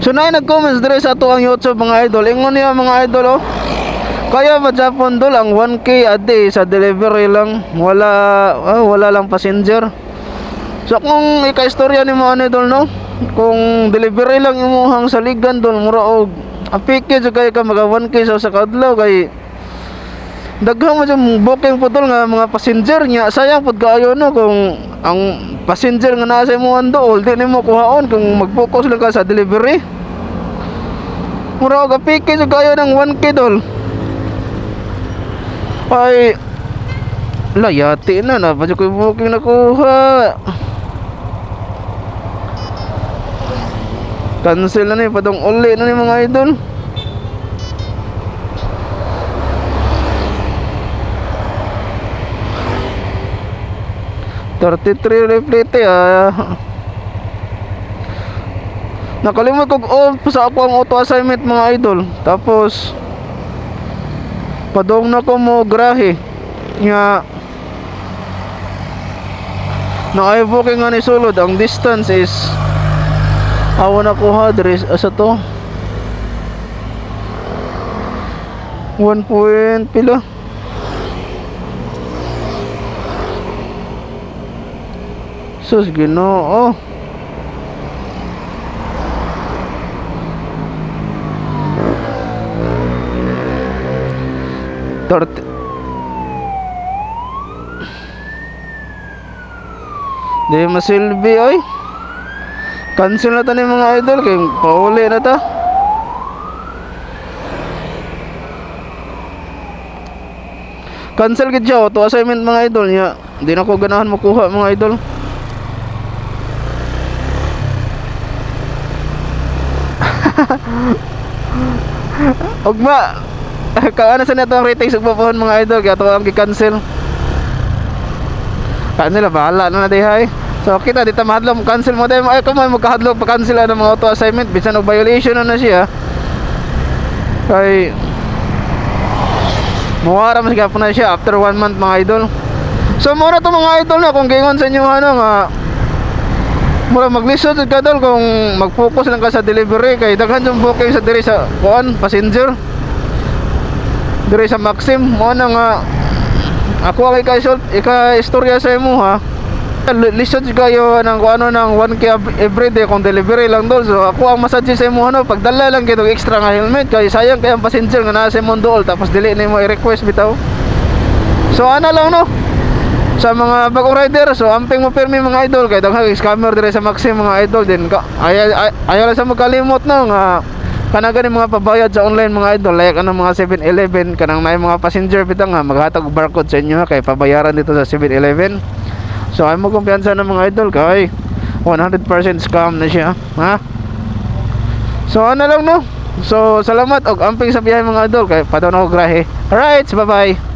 So na nag-comments dire sa ato ang YouTube mga idol. Ingon niya mga idol oh. Kaya ba Japon dol ang 1K a day sa delivery lang, wala lang passenger. So kung ika-istorya ni mo ano idol no, kung delivery lang imuhang saligan dol mura og apike jud kay ka maga 1K sa kadlaw kay daghang man yung booking po dol nga mga passenger nya. Sayang pud kaayo no kung ang passenger nga naa sa imong dool di nimo kuhaon kung mag-focus lang ka sa delivery. Mura og apike jud kaayo ng 1K dol. Ay layati na pa ko booking nakuha. Cancel na ni padong uli na ni mga idol. $33 nakalimot kog off sa ako ang auto assignment mga idol. Tapos padong na ko mo grahe nga na ay booking nga ni sulod. Ang distance is awa na ko ha dres asa to 1 point pila sus Ginoo. Di masilbi oy. Cancel na ta ni mga idol kay pauli na ta. Cancel gid siya auto assignment mga idol nya. Di na ko ganahan makuha mga idol. Ugma kaano sa nato ang rating sa papahon mga idol kaya to ang gi-cancel. Cancel bahala na dihay. So kita dito mahadlok cancel mo dahil ay kamay magkahadlok pa cancel ang mga auto assignment bisan og violation na siya. Kay muwara mas gapon na siya after 1 month mga idol. So mura to mga idol na kung gingon sa inyo ano nga mura maglisod ka dol kung mag-focus lang ka sa delivery kay daghan yung booking sa diri sa kuan passenger diri sa Maxim mo na nga ako ang ika-istorya sa imo ha. Lisod kayo ng ano ng 1K everyday kung delivery lang dol. So ako ang message sa imo ano pagdala lang kitong extra nga helmet kay sayang kay ang passenger nga naa sa imong dool tapos dili nimo i-request bitaw. So ana lang no sa mga bagong rider. So amping mo permi mga idol kay daghang scammer dire sa Maxim mga idol din ka ayaw lang sa magkalimot no nga kana gani mga pabayad sa online mga idol like ano mga 7-Eleven kanang may mga passenger bitaw nga maghatag barcode sa inyo kay pabayaran dito sa 7-Eleven. So ay mo kumpiyansa ng mga idol kay 100% scam na siya ha. So ano lang no. So salamat og amping sa biyahe mga idol kay padaw na ko grahe. Alright, bye bye.